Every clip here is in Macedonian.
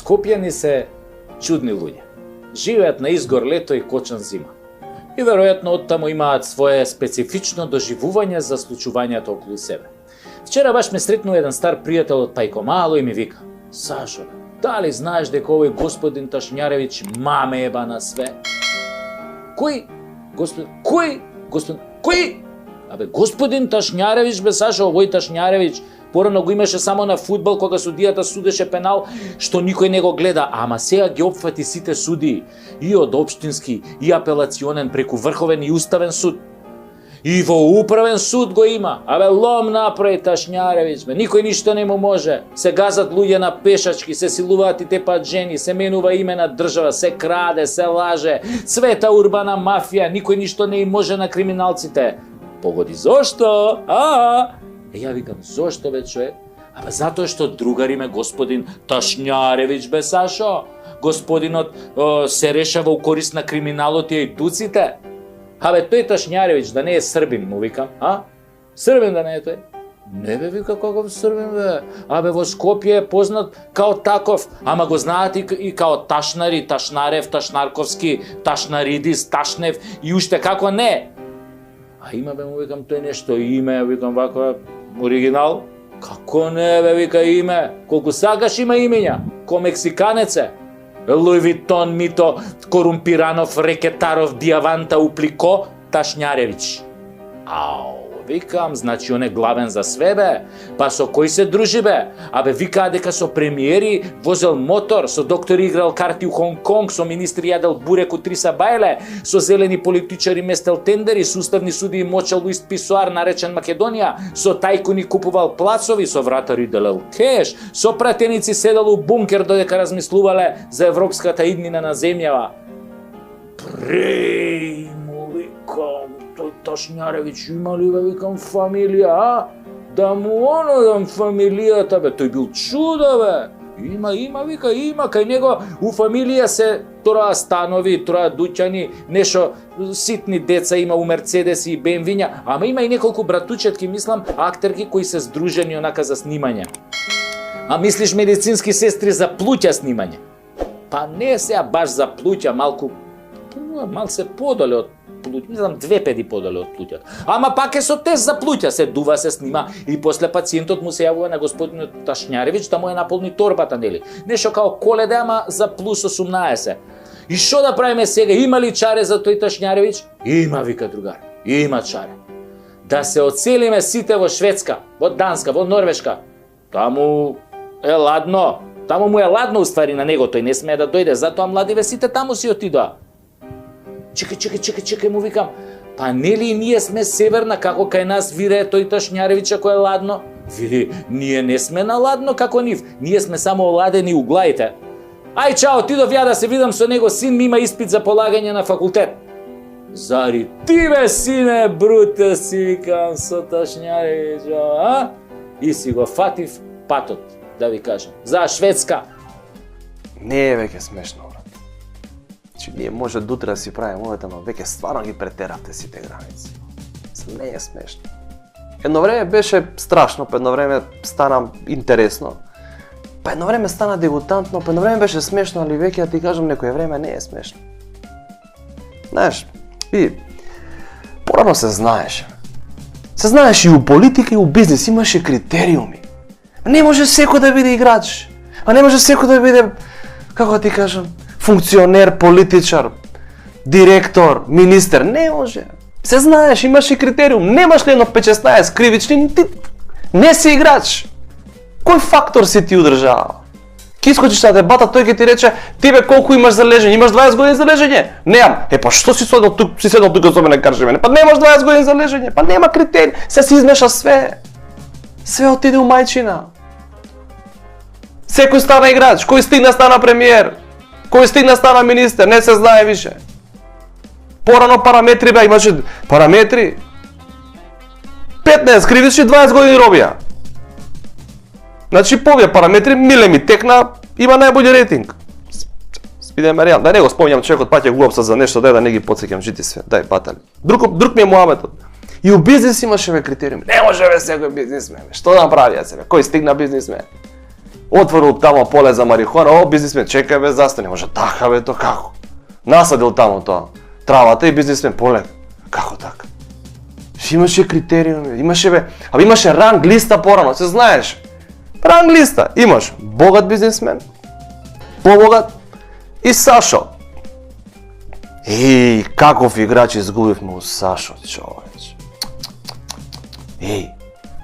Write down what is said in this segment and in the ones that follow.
Скопјани се чудни луѓе. Живеат на изгор лето и кочан зима. И веројатно оттаму имаат свое специфично доживување за случувањата околу себе. Вчера баш ме сретнува еден стар пријател од Пајко Мало и ми вика: Сашо, дали знаеш дека овој господин Ташњаревиќ маме еба на све? Кој? Кој? Абе, господин Ташњаревиќ, бе, Сашо, овој Ташњаревиќ порано го имаше само на фудбал кога судијата судеше пенал што никој не го гледа, ама сега ги опфати сите судии, и од општински, и апелационен, преку Врховен и Уставен суд. И во Управен суд го има. Абе, лом направи Ташњаревиќ, бе, никој ништо не му може. Се газат луѓе на пешачки, се силуваат и тепаат жени, се менува име на држава, се краде, се лаже, цвета урбана мафија, никој ништо не им може на криминалците. Погоди, зошто? Ја викам, зошто бе, човек? Абе, затоа што другар име господин Ташњаревиќ, бе, Сашо. Господинот се решава у корист на криминалот и туците. Абе, тој Ташњаревиќ да не е србин, му викам, Србин да не е тој? Не бе, вика, каков србин, бе? Абе, во Скопје е познат као таков, ама го знаат и као Ташнари, Ташнарев, Ташнарковски, Ташнаридис, Ташнев и уште како не. А има, бе, му викам, тој нешто име, викам, вако оригинал. Како не, бе, вика, име? Колку сакаш има имења, ко мексиканеце. Луј Витон, Мито, Корумпиранов, Рекетаров, Диаванта, Уплико, Ташњаревиќ. Викам, значи он е главен за све, бе. Па со кој се дружи, бе? Абе, викаа дека со премиери возел мотор, со доктори играл карти у Хонг Конг, со министри јадел бурек у Триса Бајле, со зелени политичари местел тендери, со уставни судии мочел у ист писоар наречен Македонија, со тајкуни купувал плацови, со вратари делел кеш, со пратеници седел у бункер додека размислувале за европската иднина на земјава. Му викам, тој Ташњаревиќ има ли, бе, викам, фамилија, Да му дам фамилијата, бе, тој бил чудо, бе. Има, вика, има, кај него у фамилија се троа станови, троа дуќани, нешто ситни деца има у Мерцедеси и БМВ-ња, ама има и неколку братучетки, мислам, актерки кои се здружени онака за снимање. А мислиш медицински сестри за плуќа снимање? Па не сега баш за плуќа, малку се подоле од плуќа, мислам 2 педи подоле од плуќата. Ама пак е со тест за плуќа, се дува, се снима и после пациентот му се јавува на господинот Ташњаревиќ да му ја наполни торбата, нели? Нешто као Коледа, ама за плюс 18. И што да правиме сега? Има ли чаре за тој Ташњаревиќ? Има, вика другар. Има чаре. Да се оцелиме сите во Шведска, во Данска, во Норвешка. Таму е ладно. Таму му е ладно уствари на него, тој не смее да дојде, затоа младиве сите таму си отидоа. Чекај, му викам. Па нели ние сме северна, како кај нас вирее тој Ташњаревиќ ако е ладно? Вели, ние не сме на ладно како нив, ние сме само оладени у глаите. Ај, чао, отидов ја да се видам со него, син ми има испит за полагање на факултет. Зари ти, бе, сине, бруте, си викам со Ташњаревиќ, а? И си го фатив патот, да ви кажам, за Шведска. Не е веќе смешно, брат. Значи, ние може дутре да си правиме овој, ама веќе стварно ги претеравте сите граници. Не е смешно. Едно време беше страшно, па едно време стана интересно. Па едно време стана дегутантно, па едно време беше смешно, али веќе да ти кажам некој време не е смешно. Знаеш, види, порано се знаеше. Се знаеш и у политика и у бизнес имаше критериуми. Не може секој да биде играч. А не може секој да биде, како да ти кажам, функционер, политичар, директор, министер. Не може. Се знаеш, имаш и критериум. Немаш ли едно 5-16 кривични, ти не си играч. Кој фактор си ти удржава? Ки искочиш на дебата, тој ќе ти рече, ти бе колку имаш за лежење? Имаш 20 години за лежење? Немам. Па што си седнал тук со мене кажи мене? Па немаш 20 години за лежење. Па нема критерии. Се си измеша све. Све отиде у мајчина. Секој стана играч, кој стигна стана премиер, кој стигна стана министер, не се знае више. Порано параметри бе, имаше параметри. 15 кривични, 20 години робија. Значи, по овие параметри, миле ми текна, има најбољи рейтинг. Бидеме реални, да не го спомнјам човекот, паќе глупост за нешто, да не ги потсеќам жити све, дај батали. Друг ми е муаметот. И у бизнес имаше критериуми. Не може бе секој бизнисмен, што да направи ја себе, кој стигна бизнисмен. Отворил тамо поле за марихуана, о, бизнисмен, чекај бе, застани, може така бе, то како? Насадил тамо тоа, травата и бизнисмен, поле, како така? Имаше критериуми, имаше ранг листа порано, се знаеш. Ранг листа, имаш богат бизнисмен, побогат и Сашо. Каков играч изгубивме у Сашо, човеч.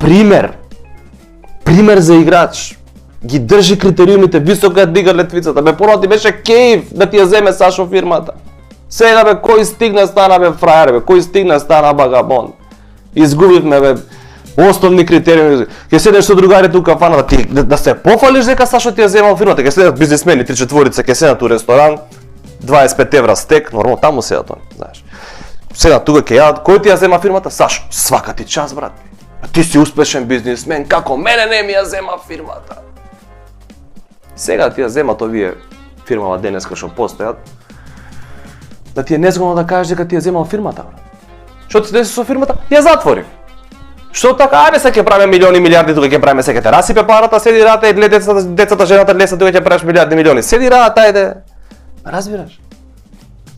Пример за играч. Ги држи критериумите, високо ја дига летвицата. Бе, порано ти беше кејф да ти ја земе Сашо фирмата. Сега бе, кој стигна стана бе фрајер бе, кој стигна стана багабон. Изгубивме бе основни критериуми. Ќе седеш со другарите у кафана да се пофалиш дека Сашо ти ја земал фирмата, ќе седат бизнисмени 3-4, ќе седат у ресторан, 25 евра стек, нормално таму седат они, знаеш. Седат тука ќе јадат, кој ти ја зема фирмата? Сашо. Свака ти час, брат. А ти си успешен бизнисмен, како мене не ми ја зема фирмата. Сега ти ја земат овие фирмава денеска што постојат. Да ти е незгодно да кажеш дека ти ја земал фирмата, брат. Што ти се деси со фирмата? Ја затворив. Што така, ајде се ќе правиме милиони, милиарди, тука ќе правиме, се ќе те расипе парата, седи рата и гледа децата, жената леса, тука ќе правиш милиарди, милиони. Седи рата, ајде. Разбираш?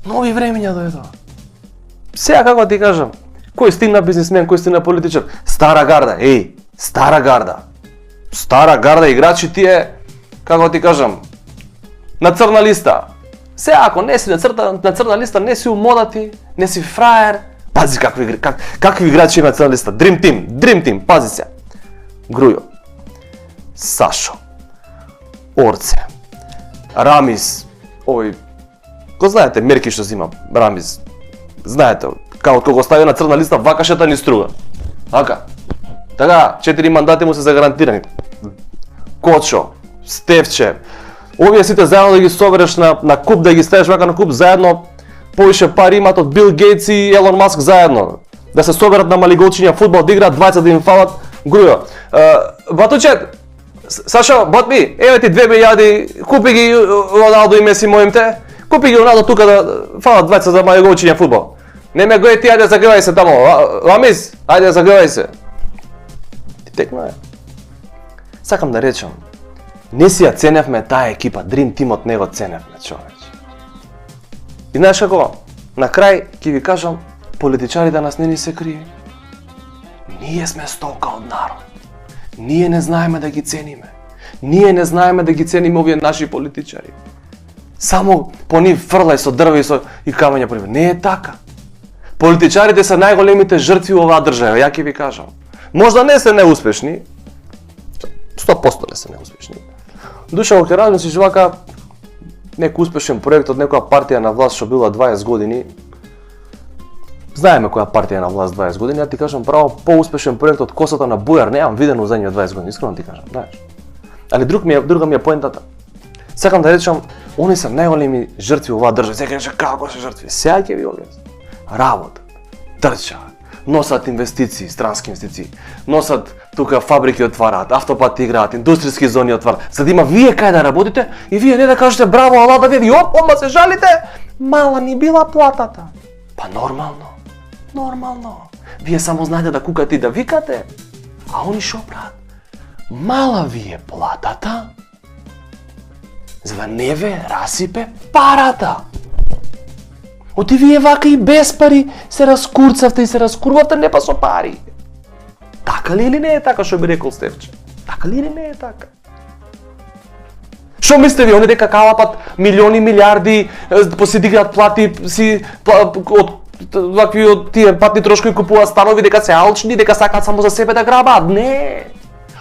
Нови времења дојдоа. Сега како ти кажам, кој стигна бизнисмен, кој стигна политичар? Стара гарда, стара гарда. Стара гарда играчи тие, како ти кажам, на црна листа. Сега ако не си на црна листа, не си умодати, не си фраер. Пази какви играчи има црна листа. Dream Team, пази се. Грујо, Сашо, Орце, Рамис, го знаете мерки што зима Рамис. Знаете, кога го стави на црна листа, вакашата ни струга. Така, 4 мандати му се загарантирани. Кочо, Стевче, овие сите заедно да ги собереш на куп, да ги ставиш вака на куп, заедно повише пари имат од Бил Гейтс и Елон Маск заедно. Да се соберат на малиголчиња фудбал, да играат 20 да им фалат. Грујо, Батучет, Сашо, Ботми, еве ти 2 милијади, купи ги Роналдо и Меси моимте, купи ги Роналдо тука да фалат 20 за малиголчиња фудбал. Не ме гој ти, ајде загревај се тамо, Ламис, ајде загревај се. Ти текно е. Сакам да речам, не си ја ценевме таа екипа, Dream Team-от не го ценевме, човеч. И знаеш како, на крај ќе ви кажам, политичари да нас не ни се крие. Ние сме стока од народ. Ние не знаеме да ги цениме. Ние не знаеме да ги цениме овие наши политичари. Само по нив фрлај со дрва и камења по нив. Не е така. Политичарите се најголемите жртви во оваа држава, ја ќе ви кажам. Можда не се неуспешни, 100% не се неуспешни. Душа ќе размислиш вака, некој успешен проект од некоја партија на власт што била 20 години. Знаеме која партија е на власт 20 години, ја ти кажам право, поуспешен проект од косата на Бујар немам видено за 20 години, искрено ти кажам, знаеш. Али друга ми е поентата. Сакам да речам, они се најголеми жртви во оваа држава. Сега рече како се жртви? Сега ќе ви објаснам. Работа, трчаат, носат инвестиции, странски инвестиции, носат тука фабрики отвараат, автопати играат, индустријски зони отвараат, за да има вие кај да работите и вие не да кажете браво, ала да ви одма се жалите, мала ни била платата. Па нормално. Вие само знаете да кукате и да викате, а они шо прават? Мала ви е платата, за да не ве расипе парата. Оти вие вака и без пари се раскурцавте и се раскурвавте не па со пари. Така ли или не е така што би рекол Стевче? Така ли или не е така? Што мислите ви, они дека калапат милиони, милиарди, си диграат плати, од вакви од тие патни трошкови купуваат станови, дека се алчни, дека сакаат само за себе да грабаат? Не!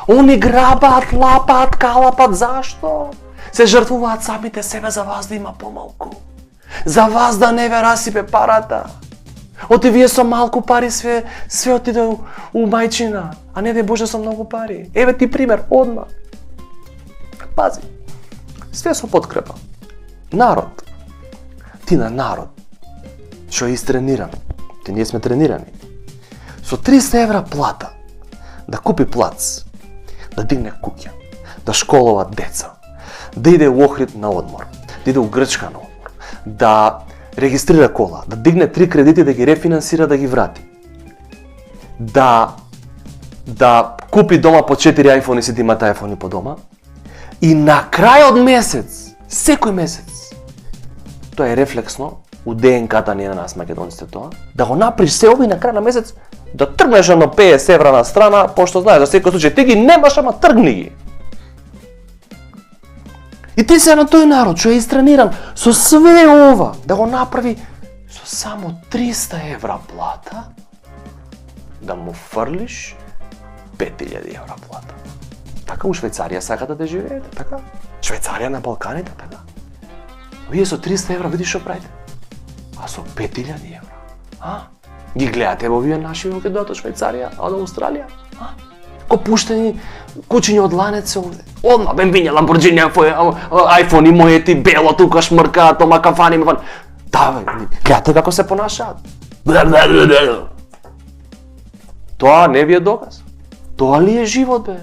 Они грабаат, лапаат, калапат, зашто? Се жртвуваат самите себе за вас да има помалку. За вас да не ве расипе парата. Оти вие со малку пари све отиде у мајчина, а не дај Боже со многу пари. Еве ти пример, одма. Пази, све со подкрепа. Народ. Ти на народ, што е истрениран, ти ние сме тренирани. Со 300 евра плата, да купи плац, да дигне куќа, да школува деца, да иде у Охрид на одмор, да иде у Грчка на одмор, да регистрира кола, да дигне 3 кредити, да ги рефинансира, да ги врати. Да купи дома по 4 iPhone и си да имате iPhone по дома. И на крај од месец, секој месец, тоа е рефлексно, у ДНК-та не на нас македонците тоа, да го направиш се ови на крај на месец, да тргнеш едно 50 евра на страна, пошто знаеш за секој случај, ти ги немаш, ама тргни ги. И ти се на тој народ, што е истрениран, со све ова, да го направи со само 300 евра плата, да му фрлиш 5000 евра плата. Така у Швајцарија сакате да живеете, така? Швајцарија на Балканите, така? Вие со 300 евра видиш што правите? А со 5000 евра? А? Ги гледате во вие наши ќе дојдат од Швајцарија, а од Австралија? А? Ко пуштени кучиња од ланец овде. Одма бенвиња Ламборџини, айфони моети, бело тука шмркаат, тома кафани ме. Да, гледате како се понашаат. Тоа не ви е доказ. Тоа ли е живот, бе?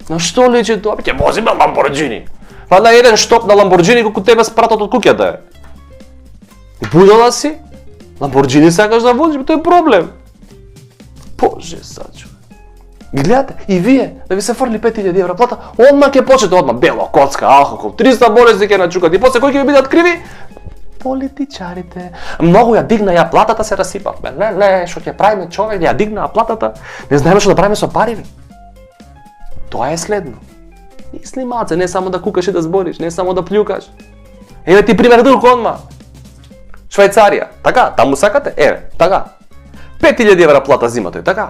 На што личи тоа? Ќе возиме Ламборџини. Вајде еден штоп на Ламборџини колку тебе спратат од куќата е. Будала си? Ламборџини сакаш да возиш, тоа е проблем. Боже сачо. Гледате, и вие, да ви се фрли 5000 евра плата, одма ќе почнете, одма бело, коцка, алкохол, 300 болести ќе начукат и после кои ќе ви бидат криви? Политичарите. Многу ја дигна ја платата, се расипавме. Не, што ќе правиме човек, ја дигна платата, не знаеме што да правиме со пари. Тоа е следно. И снимаце, не само да кукаш и да збориш, не само да плюкаш. Еве ти пример друг одма. Швајцарија, така, таму сакате? Еве, така. 5000 евра плата зима тој, така.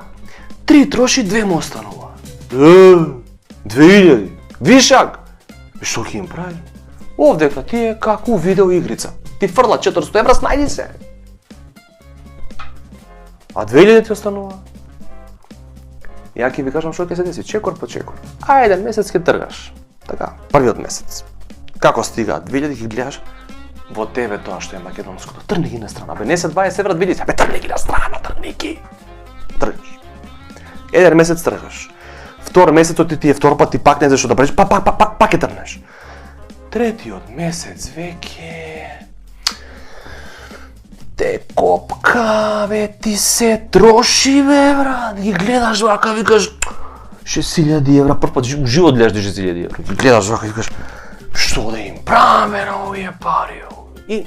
3 троши, 2 му останува. 2000, вишак. И што ќе им прави? Овдека ти е како видео игрица. Ти фрла 400 евра, снајди се. А 2000 ти останува. Ја ќе ви кажам што ќе се деси, чекор по чекор. А еден месец ќе тргаш. Така, првиот месец. Како стигаат 2000 ги гледаш во тебе тоа што е македонското. Тргни ги на страна, бе, не се 20 евра 2000, бе, тргни ги на страна, тргни ги. Тргаш. Еден месец тргаш. Втор месецот ти е втор пат, ти пак не знаеш што да правиш, пак ќе тргнеш. Третиот месец веќе те копка, бе, ти се троши, бе, брат. Ги гледаш вака, викаш 6000 евра, прв пат у живот гледаш 6000 евра. Ги гледаш вака, викаш што да им правиме на овие пари. И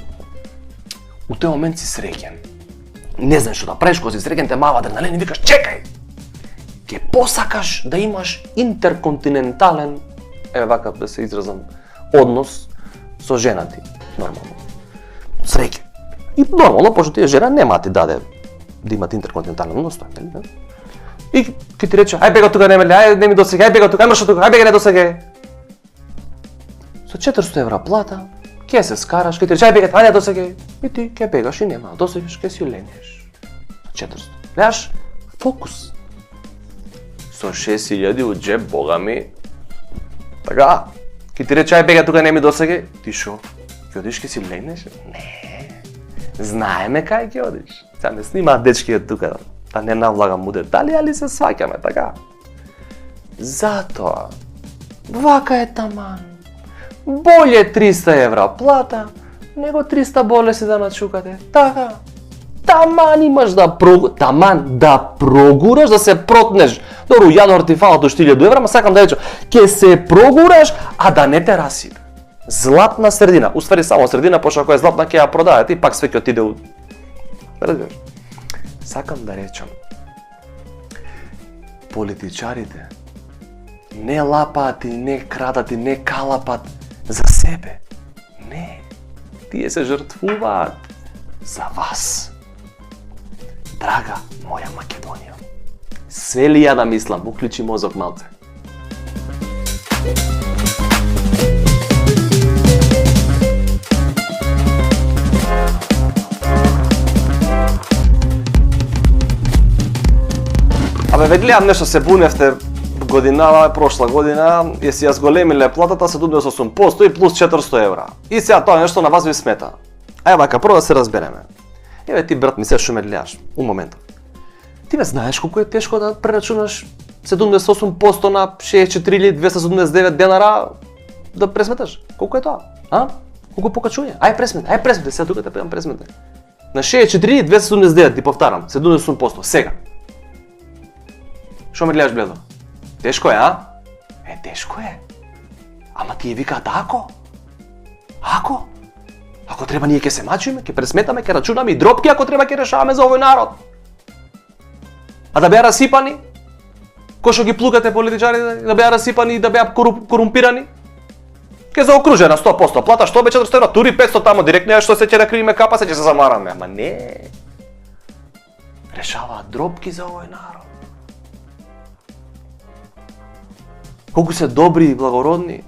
у тој момент си среќен. Не знаеш што да правиш, кога си среќен, те мава адреналин и викаш чекај. Ке посакаш да имаш интерконтинентален, еве вака да се изразам, однос со жена ти, нормално. Среќен. И нормално, пошто тие жена нема ти даде да имат интерконтинентален однос, тоа, нели? И ке ти рече, ај бега тука, не ми досега, ај бега тука, ај маршо тука, ај бега не досега. Со 400 евра плата, ке се скараш, ке ти рече, ај бега, ај не досега. И ти ке бегаш и нема, досегаш, ке си ленеш. 400. Гледаш, фокус. Со 6000 у джеб, бога ми. Така, ке ти рече, ај бега тука, не ми досега. Ти шо? Ке одиш, ке си ленеш? Не. Знаеме кај ќе одиш. Сега не снимаат дечки тука, да не навлагам у детали, али се сваќаме, така. Затоа, вака е таман. Боле 300 евра плата, него 300 болеси да начукате. Така. Таман имаш да прогураш, да се протнеш. Добро, јануар ти фалат до 1000 евра, ма сакам да речам, ќе се прогураш, а да не те расипе. Златна средина, уствари само средина, пошто ако е златна ќе ја продаде, и пак све ќе отиде у... Разбираш? Сакам да речам, политичарите не лапаат и не крадат и не калапат за себе. Не, тие се жртвуваат за вас. Драга моја Македонија, све ли ја да мислам, уклучи мозок малце. Абе, ве гледам нешто се буневте годинава, прошла година, и си ја зголемиле платата 78% и плюс 400 евра. И сега тоа нешто на вас ви смета. Ај вака, прво да се разбереме. Еве ти, брат ми, се што ме гледаш, у моментот. Ти бе знаеш колку е тешко да прерачунаш 78% на 64.279 денара да пресметаш? Колку е тоа? А? Колку покачување? Ај пресмете, сега тука те пеам пресмете. На 64.279, ти повтарам, 78%, сега. Шо ме гледаш бледо? Тешко е, а? Тешко е. Ама тие викаат ако? Ако треба ние ќе се мачиме, ќе пресметаме, ќе рачунаме и дропки, ако треба ќе решаваме за овој народ. А да беа расипани, кој што ги плукате политичарите, да беа расипани и да беа корумпирани, ќе заокружена 100% плата, што бе 400 евра, тури 500 тамо директно, што се ќе да кривиме капа, се ќе се замараме. Ама не. Решаваат дропки за овој народ. Колку се добри и благородни,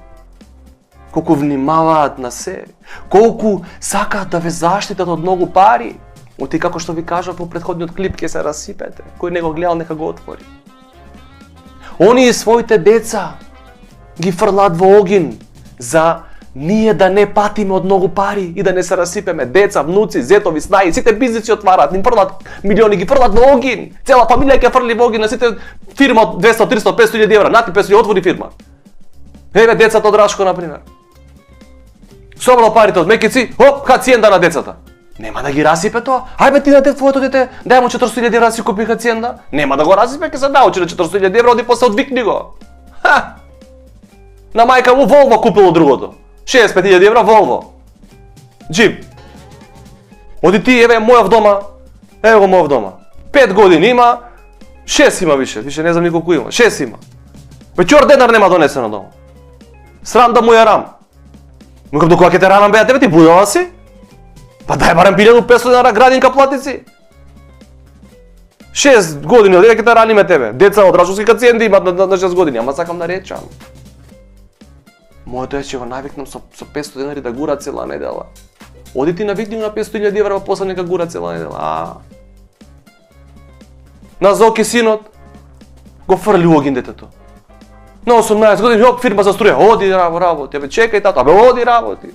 колку внимаваат на се, колку сакаат да ве заштитат од многу пари. Оти како што ви кажав во претходниот клип, ќе се расипете. Кој не го гледал, нека го отвори. Они своите деца ги фрлат во огин за ние да не патиме од многу пари и да не се расипеме. Деца, внуци, зетови, снаи, сите бизниси отварат, ни фрлат милиони, ги фрлат во огин. Цела фамилија ќе фрли во огин на сите фирма од 200, 300, 500 евра. Нати 500 отвори фирма. Еве децата од Рашко, например. Собрал парите од мекици, оп, хациенда на децата. Нема да ги расипе тоа. Ајбе ти на твоето дете, дај му 400.000 евра си купи хациенда. Нема да го расипе, ќе се научи на 400.000 евра, оди после одвикни го. Ха! На мајка му Волво купило другото. 65.000 евра Волво. Джип. Оди ти, еве мојов дома. Ево го мојов дома. 5 години има, 6 има више не знам ни колку има. 6 има. Вечер денар нема донесено дома. Срам да му ја рам. Му кажам, до кога ќе те ранам беа тебе, ти будала си? Па дај барем 1500 денара градинка платици. 6 години од ќе те раниме тебе. Деца од рашовски кациенти имат на 6 години, ама сакам да речам. Моето е че го навикнам со 500 денари да гура цела недела. Оди ти навикни на 500.000 евра, после нека гура цела недела. На Зоки синот го фрли огин детето. На 18 години, јок, фирма за струја, оди работи, абе чекај тато, абе оди работи.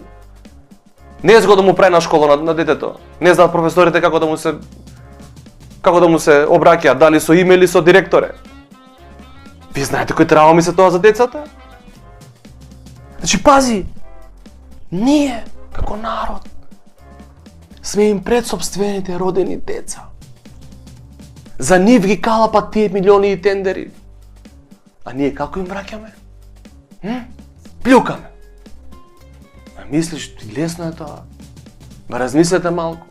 Не зго да му прави на школа на детето. Не знаат професорите како да му се обраќаат, дали со име или со директоре. Ви знаете кој трауми се тоа за децата? Значи пази, ние како народ сме им пред сопствените родени деца. За нив ги калапат тие милиони и тендери. А ние како им враќаме? Плюкаме. А мислиш, лесно е тоа. Ма размислете малку.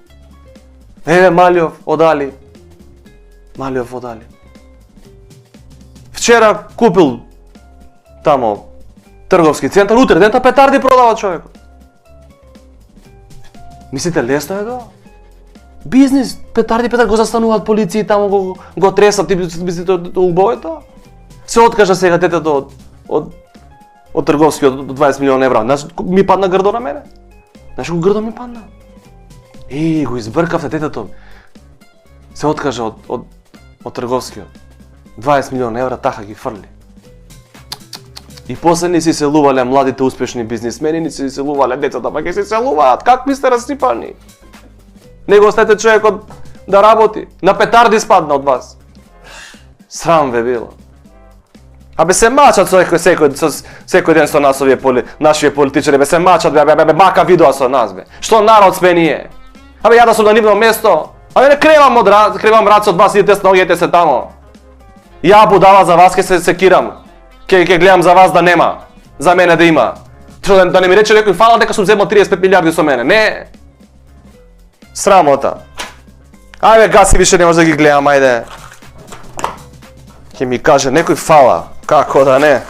Еве Малиов одали. Вчера купил тамо трговски центар, утре дента петарди продава човекот. Мислите лесно е тоа? Бизнис, петарди го застануваат полиции, тамо го тресат, ти мислите убаво е тоа? Се откажа сега детето од трговскиот од 20 милиона евра. Знаеш, ми падна грдо на мене. Знаеш колку грдо ми падна? Го избркавте детето. Се откажа од трговскиот. 20 милиона евра таха ги фрли. И после не си селувале младите успешни бизнисмени, не си селувале децата, па ќе се селуваат. Как ми сте расипани? Не го оставете човекот да работи. На петарди спадна од вас. Срам ве било. Абе се мачат секој ден со нас нашиве политичари, бе се мачат, бе мака видоа со нас, бе. Што народ сме ние? Абе ја да сум на нивно место, абе не кревам раце од вас, идете сногете се тамо. Ја будала за вас ке се секирам, ке гледам за вас да нема, за мене да има. Што да не ми рече некој фала дека сум земал 35 милиарди со мене, не. Срамота. Ајде гаси, више не може да ги гледам, ајде. Ке ми каже некој фала, како да не.